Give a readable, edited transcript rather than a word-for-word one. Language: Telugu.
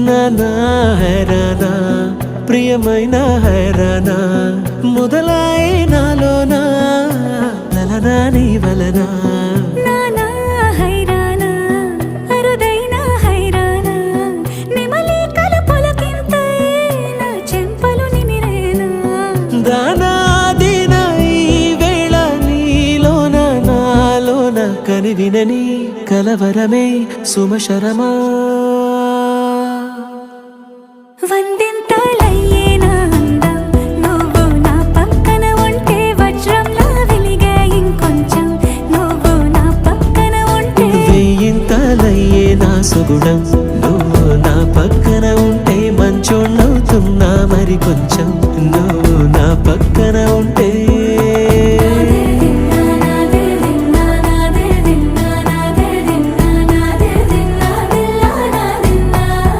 నానా హైరానా ప్రియమైన హైరానా మొదలాయి నాలోనా లలనా నీ వలనా నానా హైరానా అరుదైన హైరానా నిమలి కలుపులకింతై నా చెంపలు నిమిరేనా దానా దినా ఈ వేళ నీలోన నాలోన కనివినని కలవరమే సుమశరమా వందింతలయ్యే నా అందం నువ్వు నా పక్కన ఉంటే వజ్రంలా వెలిగే ఇంకొంచెం నువ్వు నా పక్కన ఉంటే వెయ్యింతలయ్యే నా సుగుణం నువ్వు నా పక్కన ఉంటే మంచోళ్ళవుతున్నా మరి కొంచెం